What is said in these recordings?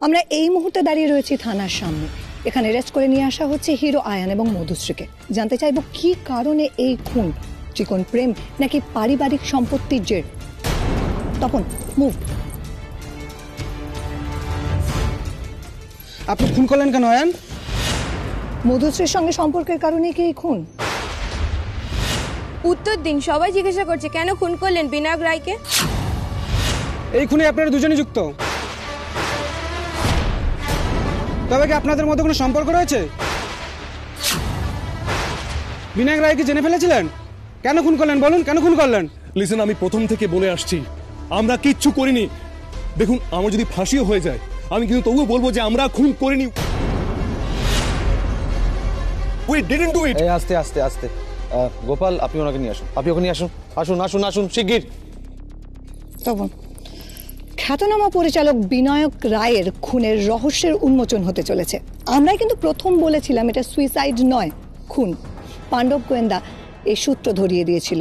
আমরা এই মুহূর্তে দাঁড়িয়ে রয়েছি থানার সামনে। এখানে অ্যারেস্ট করে নিয়ে আসা হচ্ছে হিরো আয়ান এবং মধুশ্রীকে। জানতে চাইবো কি কারণে এই খুন, চিকন প্রেম নাকি পারিবারিক সম্পত্তির জের। তপন, মুভ। আপনি খুন করলেন কেন আয়ান? মধুশ্রীর সঙ্গে সম্পর্কের কারণে কি এই খুন? উত্তর দিন। সবাই জিজ্ঞাসা করছে কেন খুন করলেন বিনায়ক রায়কে। এই খুনে আপনারা দুজনই যুক্ত। তবে কি আপনাদের মধ্যে কোনো সম্পর্ক রয়েছে? বিনায়ক রায়কে জেনে ফেলেছিলেন? কেন খুন করলেন বলুন, কেন খুন করলেন? লিসেন, আমি প্রথম থেকে বলে আসছি আমরা কিচ্ছু করিনি। দেখুন, আমার যদি ফাঁসিও হয়ে যায় আমি কিন্তু তবুও বলবো যে আমরা খুন করিনি। We didn't do it. এই আস্তে আস্তে আস্তে। গোপাল, আপনি ওনাকে নিয়ে আসুন। আপনি ওখানে আসুন, আসুন আসুন আসুন শিগগির। তপন, খ্যাতনামা পরিচালক বিনায়ক রায়ের খুনের রহস্যের উন্মোচন হতে চলেছে। আমরাই কিন্তু প্রথম বলেছিলাম এটা সুইসাইড নয়, খুন। পাণ্ডব গোয়েন্দা এই সূত্র ধরিয়ে দিয়েছিল।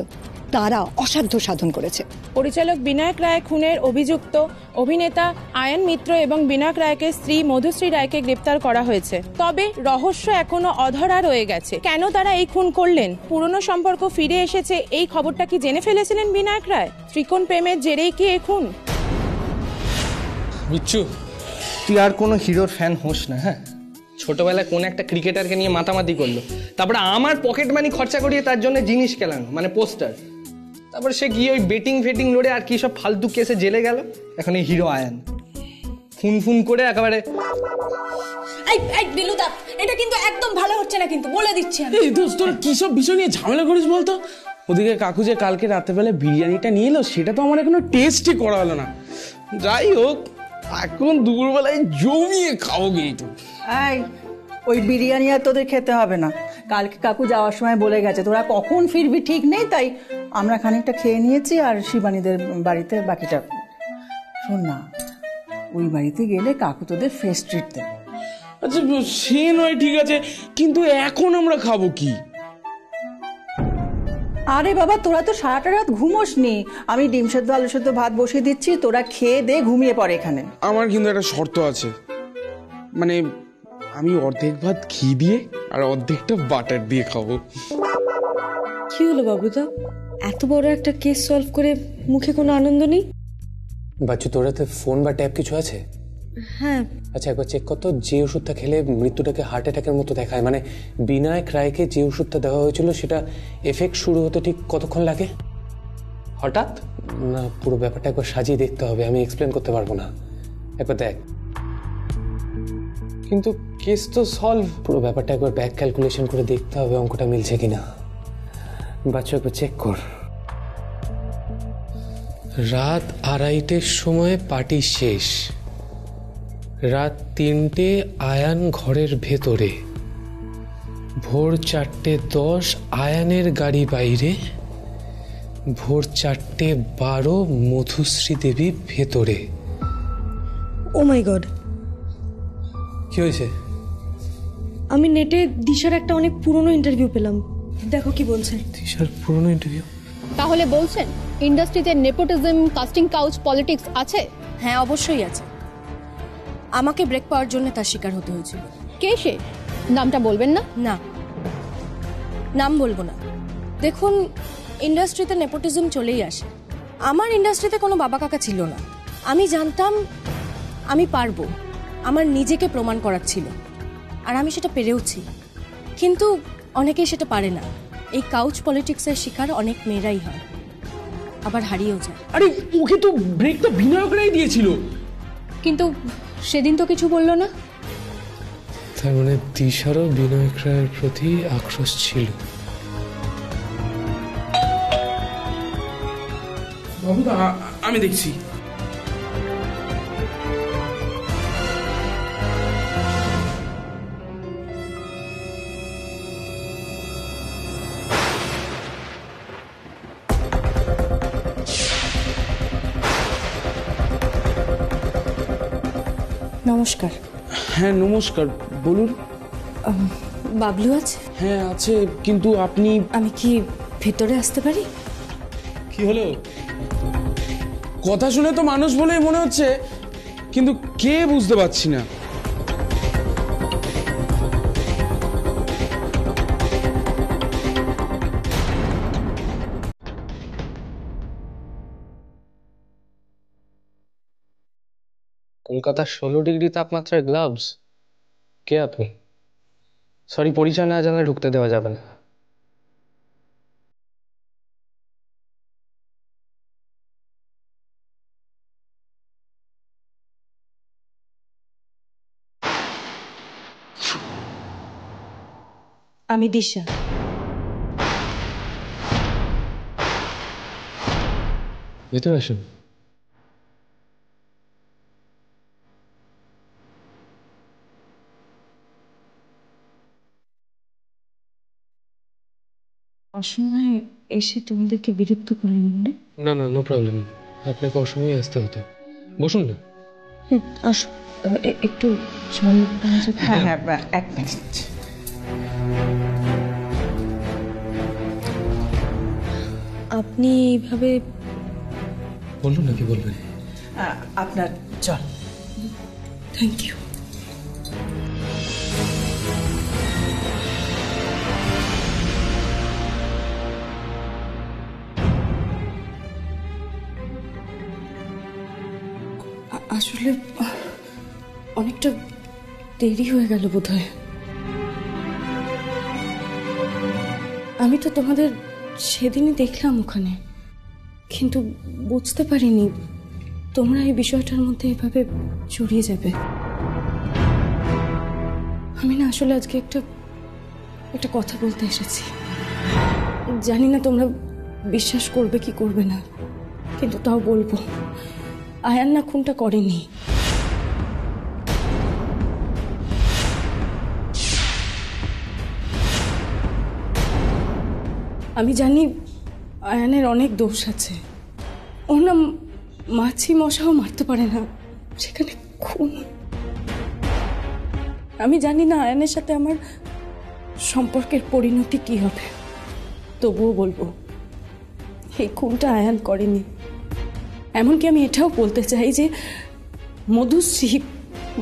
তারা অসাধ্য সাধন করেছে। পরিচালক বিনায়ক রায় খুনের অভিযুক্ত অভিনেতা আয়ান মিত্র এবং বিনায়ক রায়কে স্ত্রী মধুশ্রী রায়কে গ্রেপ্তার করা হয়েছে। তবে রহস্য এখনো অধরা রয়ে গেছে। কেন তারা এই খুন করলেন, পুরনো সম্পর্ক ফিরে এসেছে, এই খবরটা কি জেনে ফেলেছিলেন বিনায়ক রায়? ত্রিকোণ প্রেমের জেরেই কি এই খুন? বিচ্ছু, তুই আর কোনো হিরোর ফ্যান হোস না। হ্যাঁ, ছোটবেলায় কোন একটা ক্রিকেটারকে নিয়ে মাতামাতি করলো, তারপরে আমার পকেট মানি খরচা করিয়ে তার জন্য জিনিস কেনানো, মানে পোস্টার। তারপরে সে গিয়ে ওই বেটিং ফেটিং লড়ে আর কি সব ফালতু কেসে জেলে গেল। এখন এই হিরো আয়ান খুন ফুন করে একেবারে। বিলুদা, এটা কিন্তু একদম ভালো হচ্ছে না, কিন্তু বলে দিচ্ছি আমি। এই দোস্ত, তোরা কি সব বিষয় নিয়ে ঝামেলা করিস বলতো? ওদিকে কাকু যে কালকে রাতেবেলা বিরিয়ানিটা নিয়ে এলো, সেটা তো আমার এখনো টেস্টই করা হলো না। যাই হোক, এখন দুপুরবেলায় জমিয়ে খাবো কিন্তু। ওই বিরিয়ানি আর তোদের খেতে হবে না। কালকে কাকু যাওয়ার সময় বলে গেছে তোরা কখন ফিরবি ঠিক নেই, তাই আমরা খানিকটা খেয়ে নিয়েছি আর শিবানীদের বাড়িতে বাকিটা। শোন না, ওই বাড়িতে গেলে কাকু তোদের ফ্রেশ ট্রিট দেবে। আচ্ছা সে নয়, ঠিক আছে, কিন্তু এখন আমরা খাবো কি? আরে বাবা, তোরা তো সারাটা রাত ঘুমোস নি। আমি ডিম সেদ্ধ আলু সেদ্ধ ভাত বসিয়ে দিচ্ছি, তোরা খেয়ে দে, ঘুমিয়ে পড়ে এখানে। আমার কিন্তু একটা শর্ত আছে, মানে আমি অর্ধেক ভাত ঘি দিয়ে আর অর্ধেকটা বাটার দিয়ে খাবো। কি হলো বাবুদা, এত বড় একটা কেস সলভ করে মুখে কোনো আনন্দ নেই? বাচ্চু, তোর হাতে ফোন বা ট্যাব কিছু আছে? হ্যাঁ। আচ্ছা, একবার চেক কর তো, যে ওষুধটা খেলে মৃত্যুটাকে হার্ট অ্যাটাকের মতো দেখায়, মানে বিনায়ক রায়কে যে ওষুধটা দেওয়া হয়েছিল সেটা এফেক্ট শুরু হতে ঠিক কতক্ষণ লাগে? হঠাৎ না, পুরো ব্যাপারটা একবার সাজিয়ে দেখতে হবে, আমি এক্সপ্লেন করতে পারবো না। একবার দেখ। কিন্তু কেস তো সলভ, পুরো ব্যাপারটা একবার ব্যাক ক্যালকুলেশন করে দেখতে হবে অঙ্কটা মিলছে কিনা। বাচ্চা একবার চেক কর। রাত 2:30টার সময় পার্টি শেষ, রাত 3টে আয়ান ঘরের ভেতরে, ভোর 4:10 আয়ানের গাড়ি বাইরে, ভোর 4:12 মধুশ্রী দেবী ভেতরে। ও মাই গড, কি হয়েছে? আমি নেটে দিশার একটা অনেক পুরনো ইন্টারভিউ পেলাম, দেখো কি বলছে। দিশার পুরনো ইন্টারভিউ? তাহলে বলছেন ইন্ডাস্ট্রিতে নেপোটিজম, কাস্টিং কাউচ পলিটিক্স আছে? হ্যাঁ, অবশ্যই আছে। আমাকে ব্রেক পাওয়ার জন্য তার শিকার হতে হয়েছিল। কে সে? নামটা বলবেন না? না, নাম বলবো না। দেখুন, ইন্ডাস্ট্রিতে নেপোটিজম চলেই আসে। আমার ইন্ডাস্ট্রিতে কোনো বাবা কাকা ছিল না। আমি জানতাম আমি পারবো, আমার নিজেকে প্রমাণ করার ছিল, আর আমি সেটা পেরেওছি। কিন্তু অনেকেই সেটা পারে না। এই কাউচ পলিটিক্সের শিকার অনেক মেয়েরাই হয়, আবার হারিয়েও যায়। আরে ওকে তো ব্রেকটা বিনায়ক রায় দিয়েছিল, কিন্তু সেদিন তো কিছু বললো না। তার মানে দিশারও বিনায়ক রায়ের প্রতি আক্রোশ ছিল। বাবু, আমি দেখছি। নমস্কার। হ্যাঁ নমস্কার, বলুন। বাবলু আছে? হ্যাঁ আছে, কিন্তু আপনি? আমি কি ভেতরে আসতে পারি? কি হলো? কথা শুনে তো মানুষ বলেই মনে হচ্ছে, কিন্তু কে বুঝতে পারছি না। কলকাতার 16 ডিগ্রি তাপমাত্রায় গ্লাভস? কে আপনি? সরি, পরিচয় না জানলে ঢুকতে দেওয়া যাবে না। আমি দিশা। ভেতরে আসুন। অসময়ে এসে তোমাদেরকে বিরক্ত করে নিলে? না না, নো প্রবলেম। আপনাকে অসময়ে আসতে হতো। বসুন না। আসো, একটু জল পাওয়া যাবে? হ্যাঁ হ্যাঁ, 1 মিনিট। আপনি এইভাবে বলুন না, কি বলবেন? আপনার জল। Thank you. আসলে অনেকটা দেরি হয়ে গেল বোধহয়। আমি তো তোমাদের সেদিনই দেখলাম ওখানে, কিন্তু বুঝতে পারিনি তোমরা এই বিষয়টার মধ্যে এভাবে জড়িয়ে যাবে। আমি না আসলে আজকে একটা কথা বলতে এসেছি। জানি না তোমরা বিশ্বাস করবে কি করবে না, কিন্তু তাও বলবো। আয়ান না খুনটা করেনি। আমি জানি আয়ানের অনেক দোষ আছে। ও না মাছি মশাও মারতে পারে না, সেখানে খুন। আমি জানি না আয়ানের সাথে আমার সম্পর্কের পরিণতি কি হবে, তবুও বলবো এই খুনটা আয়ান করেনি। এমনকি আমি এটাও বলতে চাই যে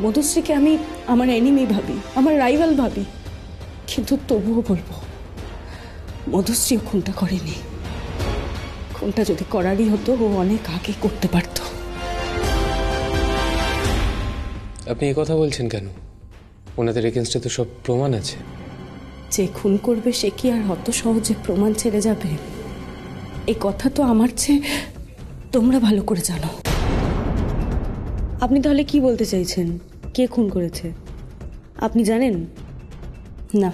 মধুশ্রীকে আমি আমার এনিমি ভাবি, আমার রাইভাল ভাবি, কিন্তু তবুও বলবো মধুশ্রীও খুনটা করেনি। খুনটা যদি করারই হতো ও অনেক আগে করতে পারত। আপনি এই কথা বলছেন কেন? ওনাদের এগেনস্টে তো সব প্রমাণ আছে। যে খুন করবে সে কি আর অত সহজে প্রমাণ ছেড়ে যাবে? এই কথা তো আমার চেয়ে তোমরা ভালো করে জানো। আপনি তাহলে কি বলতে চাইছেন? কে খুন করেছে আপনি জানেন? না,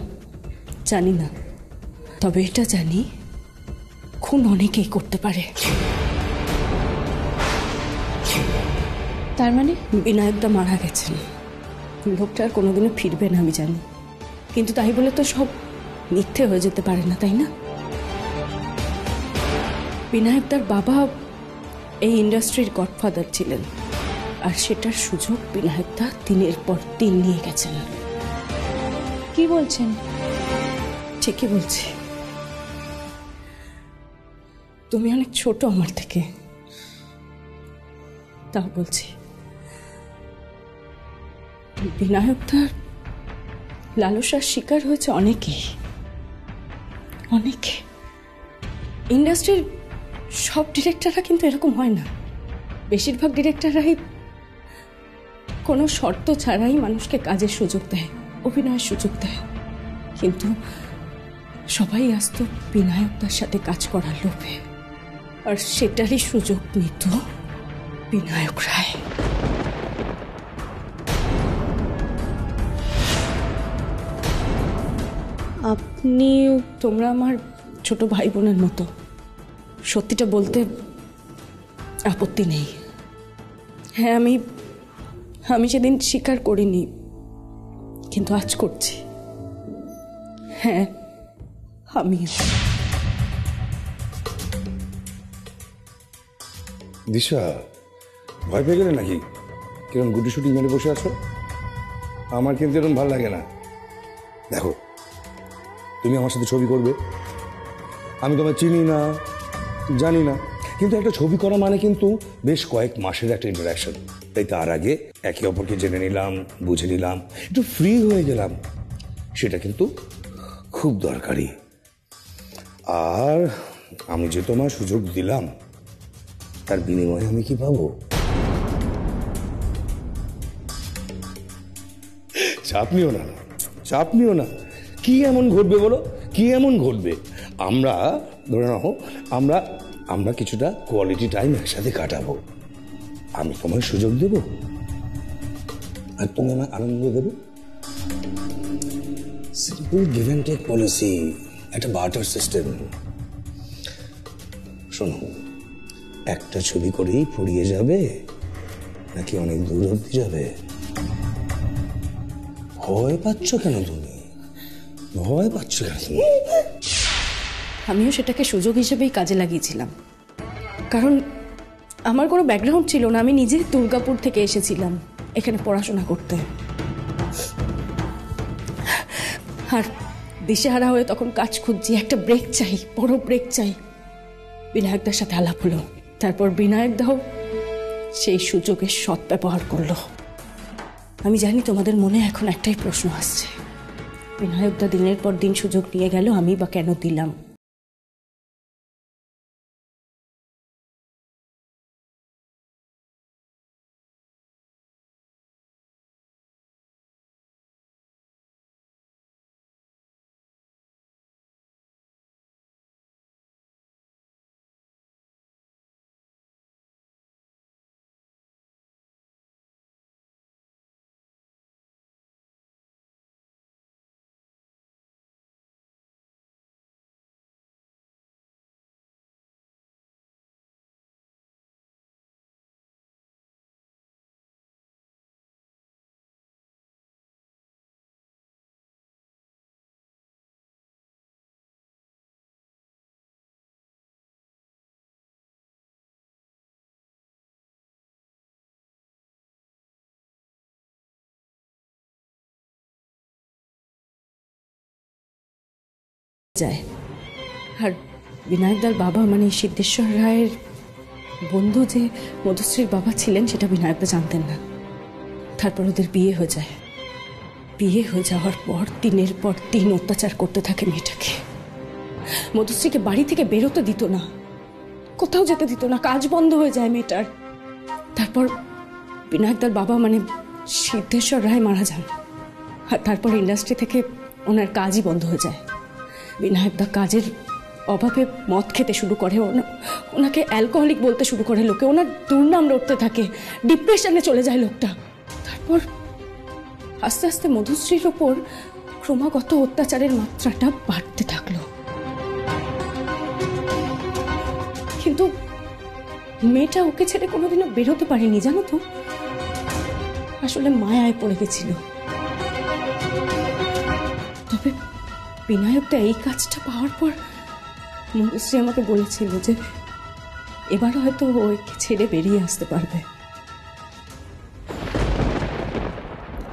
জানি না, তবে এটা জানি খুন অনেকেই করতে পারে। তার মানে বিনায়কদা মারা গেছেন, লোকটা আর কোনোদিনও ফিরবে না আমি জানি, কিন্তু তাই বলে তো সব মিথ্যে হয়ে যেতে পারে না, তাই না? বিনায়কদার বাবা এই ইন্ডাস্ট্রির গডফাদার ছিলেন, আর সেটার সুযোগ বিনায়কদা দিনের পর দিন নিয়ে গেছেন। কি বলছেন? ঠিকই বলছি। তুমি অনেক ছোট আমার থেকে, তাও বলছি বিনায়কদার লালসার শিকার হয়েছে অনেকেই, অনেকে। ইন্ডাস্ট্রির সব ডিরেক্টররা কিন্তু এরকম হয় না। বেশিরভাগ ডিরেক্টররাই কোনো শর্ত ছাড়াই মানুষকে কাজের সুযোগ দেয়, অভিনয়ের সুযোগ দেয়, কিন্তু সবাই আসতো বিনায়কদার সাথে কাজ করার লোভে, আর সেটারই সুযোগ নিত বিনায়ক রায়। আপনি তোমরা আমার ছোট ভাই বোনের মতো, সত্যিটা বলতে আপত্তি নেই। হ্যাঁ, আমি সেদিন স্বীকার করিনি, কিন্তু আজ করছি। হ্যাঁ, আমি। দিশা, ভয় পেয়ে গেলে নাকি? কিরম গুটি শুটি মেরে বসে আছো? আমার কিন্তু এরকম ভালো লাগে না। দেখো, তুমি আমার সাথে ছবি করবে, আমি তোমায় চিনি না, জানি না, কিন্তু একটা ছবি করা মানে কিন্তু বেশ কয়েক মাসের একটা ইন্টারাকশন। তাই তার আগে একে অপরকে জেনে নিলাম, বুঝে নিলাম, একটু ফ্রি হয়ে গেলাম, সেটা কিন্তু খুব দরকারি। আর আমি যে তোমার সুযোগ দিলাম, তার বিনিময়ে আমি কি পাবো? চাপ নিও না, চাপ নিও না। কি এমন ঘটবে বলো, কি এমন ঘটবে? আমরা ধরে নাও আমরা কিছুটা কোয়ালিটি টাইম একসাথে কাটাবো। আমি তোমায় সুযোগ দেব আর তুমি আমায় আনন্দ দেবে। Simple give and take policy, একটা বার্টার সিস্টেম। শোনো, একটা ছবি করেই ফুরিয়ে যাবে নাকি অনেক দূর অব্দি যাবে? ভয় পাচ্ছ কেন তুমি? ভয় পাচ্ছ কেন তুমি? আমিও সেটাকে সুযোগ হিসেবেই কাজে লাগিয়েছিলাম, কারণ আমার কোনো ব্যাকগ্রাউন্ড ছিল না। আমি নিজে দুর্গাপুর থেকে এসেছিলাম এখানে পড়াশোনা করতে, আর দিশেহারা হয়ে তখন কাজ খুঁজছি, একটা ব্রেক চাই, বড় ব্রেক চাই। বিনায়কদার সাথে আলাপ হলো, তারপর বিনায়কদাও সেই সুযোগের সদ্ব্যবহার করলো। আমি জানি তোমাদের মনে এখন একটাই প্রশ্ন আসছে, বিনায়কদা দিনের পর দিন সুযোগ নিয়ে গেল, আমি বা কেন দিলাম? যায়। আর বিনায়কদার বাবা মানে সিদ্ধেশ্বর রায়ের বন্ধু যে মধুশ্রীর বাবা ছিলেন সেটা বিনায়কদা জানতেন না। তারপর ওদের বিয়ে হয়ে যায়। বিয়ে হয়ে যাওয়ার পর দিনের পর দিন অত্যাচার করতে থাকে মেয়েটাকে। মধুশ্রীকে বাড়ি থেকে বেরোতে দিত না, কোথাও যেতে দিত না, কাজ বন্ধ হয়ে যায় মেয়েটার। তারপর বিনায়কদার বাবা মানে সিদ্ধেশ্বর রায় মারা যান, আর তারপর ইন্ডাস্ট্রি থেকে ওনার কাজই বন্ধ হয়ে যায়। বিনায়কদা কাজের অভাবে মদ খেতে শুরু করে, ওনাকে অ্যালকোহলিক বলতে শুরু করে লোকে, ওনার দুর্নাম লড়তে থাকে, ডিপ্রেশনে চলে যায় লোকটা। তারপর আস্তে আস্তে মধুশ্রীর ওপর ক্রমাগত অত্যাচারের মাত্রাটা বাড়তে থাকলো। কিন্তু মেয়েটা ওকে ছেড়ে কোনোদিনও বেরোতে পারেনি, জানো তো। আসলে মায়ায় পড়ে গেছিল। তবে বিনায়কদা এই কাজটা পাওয়ার পর মধুশ্রী আমাকে বলেছিল যে এবার হয়তো ওকে ছেড়ে বেরিয়ে আসতে পারবে।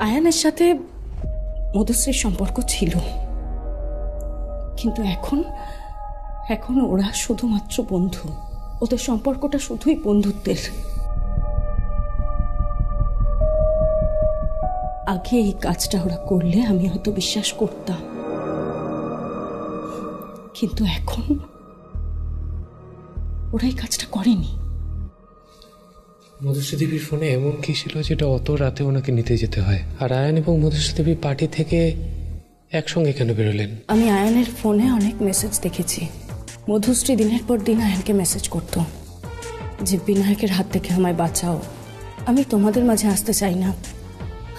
আয়ানের সাথে মধুশ্রীর সম্পর্ক ছিল, কিন্তু এখন ওরা শুধুমাত্র বন্ধু। ওদের সম্পর্কটা শুধুই বন্ধুত্বের। আগে এই কাজটা ওরা করলে আমি হয়তো বিশ্বাস করতাম, কিন্তু এখন ওরা এই কাজটা করেনি। মধুশ্রী দেবীর ফোনে এমন কি ছিল যেটা অত রাতে ওনাকে নিতে যেতে হয়? আর আয়ান এবং মধুশ্রী দেবী পার্টি থেকে একসঙ্গে কেন বেরোলেন? আমি আয়ানের ফোনে অনেক মেসেজ দেখেছি। মধুশ্রী দিনের পর দিন আয়ানকে মেসেজ করত যে বিনায়কের হাত থেকে আমায় বাঁচাও, আমি তোমাদের মাঝে আসতে চাই না,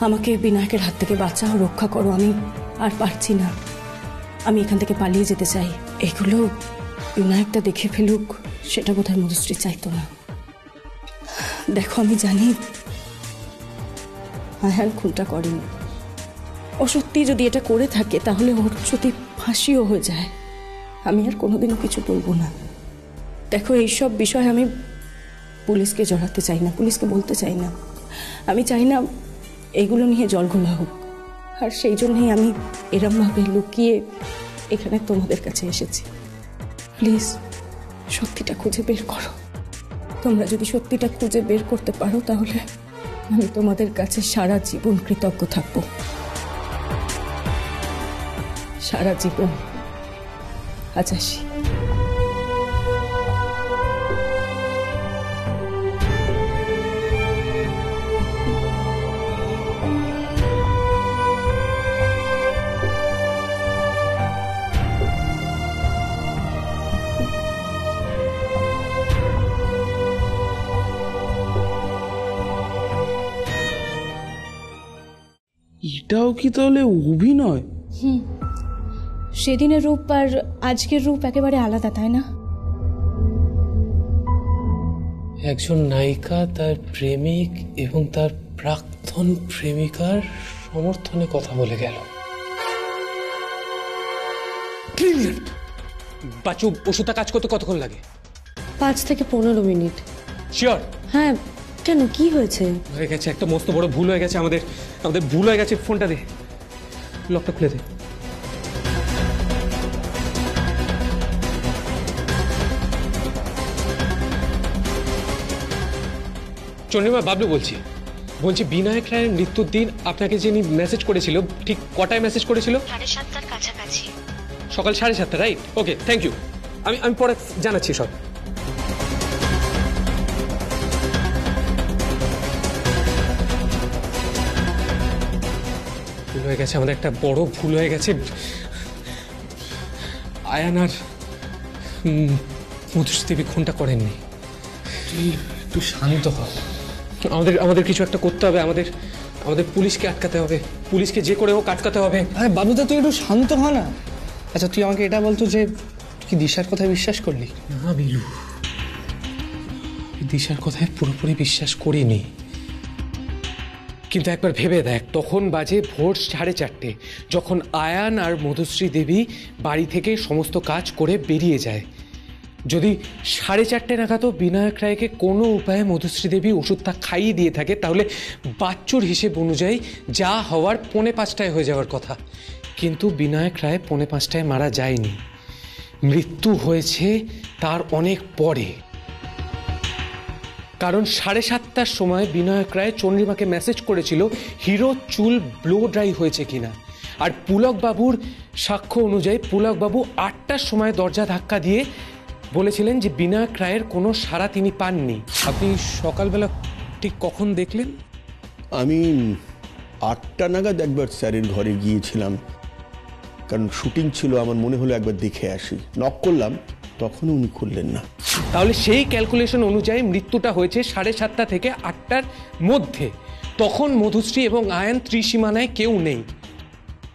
আমাকে বিনায়কের হাত থেকে বাঁচাও, রক্ষা করো, আমি আর পারছি না, আমি এখান থেকে পালিয়ে যেতে চাই। এগুলো বিনায়কটা দেখে ফেলুক সেটা বোধহয় মধুশ্রী চাইতো না। দেখো, আমি জানি আয়ান খুনটা করেনি। ও সত্যি যদি এটা করে থাকে তাহলে ওর যদি ফাঁসিও হয়ে যায়, আমি আর কোনোদিনও কিছু বলবো না। দেখো, এইসব বিষয় আমি পুলিশকে জড়াতে চাই না, পুলিশকে বলতে চাই না। আমি চাই না এগুলো নিয়ে জলঘোলা হোক। আর সেই জন্যই আমি এরমভাবে লুকিয়ে এখানে তোমাদের কাছে এসেছি। প্লিজ সত্যিটা খুঁজে বের করো। তোমরা যদি সত্যিটা খুঁজে বের করতে পারো তাহলে আমি তোমাদের কাছে সারা জীবন কৃতজ্ঞ থাকব, সারা জীবন। আজ আসি। এটাও কি তাহলে অভিনয়? সেদিনের রূপ আর আজকের রূপ একেবারে আলাদা, তাই না? একজন নায়িকা তার প্রেমিক এবং তার প্রাক্তন প্রেমিকার সমর্থনে কথা বলে গেল। বাচ্চু, ওষুধটা কাজ করতে কতক্ষণ লাগে? 5 থেকে 15 মিনিট। শিওর? হ্যাঁ। কেন, কি হয়েছে? হয়ে গেছে, একটা মস্ত বড় ভুল হয়ে গেছে আমাদের। ভুল হয়ে গেছে। ফোনটা দে, লকটা খুলে দে। চন্দ্রিমা, বাবলু বলছি। বিনায়ক রায়ের মৃত্যুর দিন আপনাকে যিনি মেসেজ করেছিল, ঠিক কটায় মেসেজ করেছিল? 7:30 কাছাকাছি। সকাল 7:30, রাইট? Okay, thank you. আমি পরে জানাচ্ছি সব। ভুল হয়ে গেছে আমাদের, একটা বড় ভুল হয়ে গেছে। আয়ান আর মধুশ্রী দেবী খুনটা করেননি। তুই একটু শান্ত হ। আমাদের কিছু একটা করতে হবে। আমাদের পুলিশকে আটকাতে হবে। পুলিশকে যে করে হোক আটকাতে হবে। আরে বাবুদা, তুই একটু শান্ত হ না। আচ্ছা, তুই আমাকে এটা বলতো যে তুই কি দিশার কথায় বিশ্বাস করলি? না বিলু, দিশার কথায় পুরোপুরি বিশ্বাস করিনি। কিন্তু একবার ভেবে দেখ, তখন বাজে ভোর 4:30, যখন আয়ান আর মধুশ্রী দেবী বাড়ি থেকে সমস্ত কাজ করে বেরিয়ে যায়। যদি 4:30 নাগাদও বিনায়ক রায়কে কোনো উপায়ে মধুশ্রী দেবী ওষুধটা খাইয়ে দিয়ে থাকে, তাহলে বাচ্চুর হিসেব অনুযায়ী যা হওয়ার 4:45 হয়ে যাওয়ার কথা। কিন্তু বিনায়ক রায় 4:45 মারা যায়নি, মৃত্যু হয়েছে তার অনেক পরে। কারণ 7:30টার সময় বিনায়ক রায় চন্দ্রিমাকে মেসেজ করেছিল হিরো চুল ব্লো ড্রাই হয়েছে কিনা। আর পুলক বাবুর সাক্ষ্য অনুযায়ী পুলক বাবু 8টার সময় দরজা ধাক্কা দিয়ে বলেছিলেন যে বিনায়ক রায়ের কোনো সাড়া তিনি পাননি। আপনি সকালবেলা ঠিক কখন দেখলেন? আমি 8টা নাগাদ একবার স্যারের ঘরে গিয়েছিলাম, কারণ শুটিং ছিল। আমার মনে হলো একবার দেখে আসি। নক করলাম, তখনও উনি খুললেন না। তাহলে সেই ক্যালকুলেশন অনুযায়ী মৃত্যুটা হয়েছে 7:30 থেকে 8টার মধ্যে। তখন মধুশ্রী এবং আয়ান ত্রিসীমানায় কেউ নেই।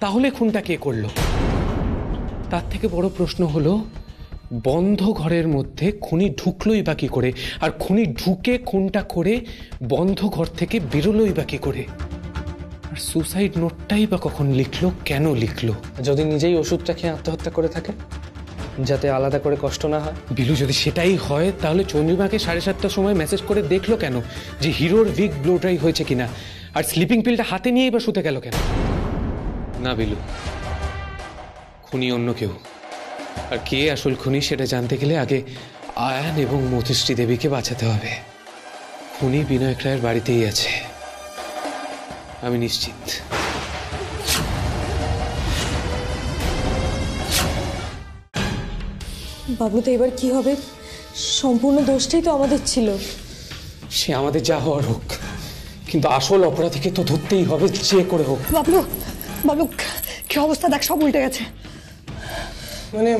তাহলে খুনটা কে করলো? তার থেকে বড় প্রশ্ন হলো, বন্ধ ঘরের মধ্যে খুনি ঢুকলোই বা কি করে? আর খুনি ঢুকে খুনটা করে বন্ধ ঘর থেকে বেরোলোই বা কি করে? আর সুসাইড নোটটাই বা কখন লিখলো, কেন লিখলো? যদি নিজেই ওষুধটা খেয়ে আত্মহত্যা করে থাকে, যাতে আলাদা করে কষ্ট না হয়। বিলু, যদি সেটাই হয় তাহলে চন্দ্রিমাকে 7:30টার সময় মেসেজ করে দেখলো কেন যে হিরোর উইক ব্লো ড্রাই হয়েছে কিনা? আর স্লিপিং পিলটা হাতে নিয়েই বা শুতে গেল কেন? না বিলু, খুনি অন্য কেউ। আর কে আসল খুনি সেটা জানতে গেলে আগে আয়ান এবং মধুশ্রী দেবীকে বাঁচাতে হবে। খুনি বিনায়ক রায়ের বাড়িতেই আছে, আমি নিশ্চিত। বাবু, তো এবার কি হবে? সম্পূর্ণ দোষটাই তো আমাদের ছিল। সে আমাদের যা হওয়ার হোক, কিন্তু আসল অপরাধীকে তো ধরতেই হবে, যে করে হোক। বাবলু, বাবলু, কি অবস্থা দেখ, সব উল্টে গেছে। মানে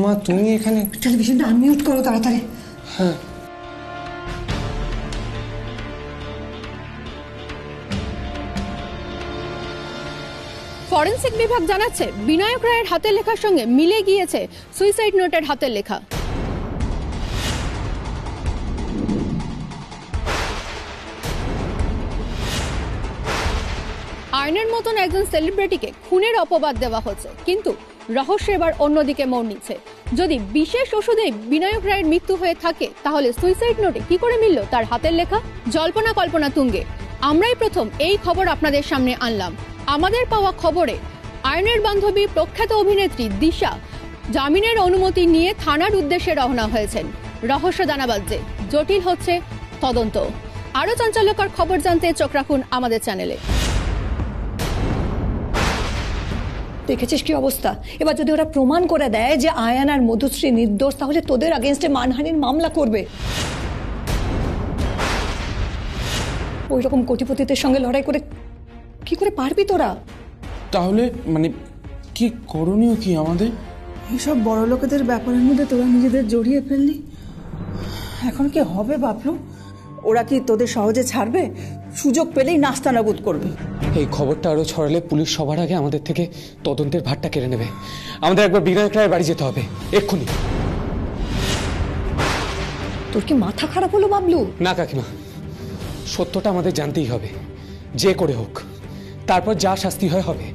মা, তুমি এখানে? টেলিভিশনটা আনমিউট করো তাড়াতাড়ি। হ্যাঁ। ফরেনসিক বিভাগ জানাচ্ছে বিনায়ক রায়ের হাতের লেখার সঙ্গে মিলে গিয়েছে সুইসাইড নোটের হাতের লেখা। আয়নের মতন একজন সেলিব্রিটিকে খুনের অপবাদ দেওয়া হচ্ছে, কিন্তু রহস্য এবার অন্যদিকে মোড় নিচ্ছে। যদি বিশেষ ওষুধে বিনায়ক রায়ের মৃত্যু হয়ে থাকে, তাহলে সুইসাইড নোটে কি করে মিলল তার হাতের লেখা? জল্পনা কল্পনা তুঙ্গে। আমরাই প্রথম এই খবর আপনাদের সামনে আনলাম। আমাদের পাওয়া খবরে আয়নের বান্ধবী প্রখ্যাত অভিনেত্রী দিশা জামিনের অনুমতি নিয়ে থানার উদ্দেশ্যে রওনা হয়েছেন। রহস্য দানাবাজে জটিল হচ্ছে তদন্ত। আরো চাঞ্চল্যকর খবর জানতে চোখ রাখুন আমাদের চ্যানেলে। দেখেছিস কি অবস্থা? এবার যদি ওরা প্রমাণ করে দেয় যে আয়ান আর মধুশ্রী নির্দোষ, তাহলে তোদের আগেনস্টে মানহানির মামলা করবে। ওই রকম কোটিপতিদের সঙ্গে লড়াই করে কি করে পারবি তোরা? তাহলে মানে কি করণীয় কি আমাদের? এইসব বড় লোকেদের ব্যাপারের মধ্যে তোরা নিজেদের জড়িয়ে ফেললি, এখন কি হবে বাবলু? ওরা কি তোদের সহজে ছাড়বে? সুযোগ পেলেই নাস্তানাবুদ করবে। এই খবরটা আরো ছড়ালে পুলিশ সবার আগে আমাদের থেকে তদন্তের ভারটা কেড়ে নেবে। আমাদের একবার বিনায়ক রায়ের বাড়ি যেতে হবে এক্ষুনি। তোর কি মাথা খারাপ হলো বাবলু? না কাকিমা, সত্যটা আমাদের জানতেই হবে, যে করে হোক। তারপর যা শাস্তি হয় হবে।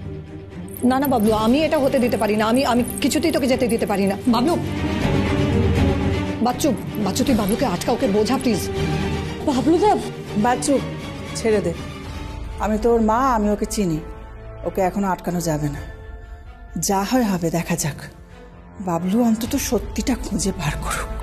না না বাবলু, আমি এটা হতে দিতে পারি না। আমি কিছুতেই তোকে যেতে দিতে পারি না। বাবলু, বাচ্চু বাচ্চু তুই বাবলুকে আটকা, ওকে বোঝা প্লিজ। বাবলু দা, বাচ্চু ছেড়ে দে। আমি তোর মা, আমি ওকে চিনি। ওকে এখনো আটকানো যাবে না। যা হয় হবে, দেখা যাক। বাবলু অন্তত সত্যিটা খুঁজে বার করুক।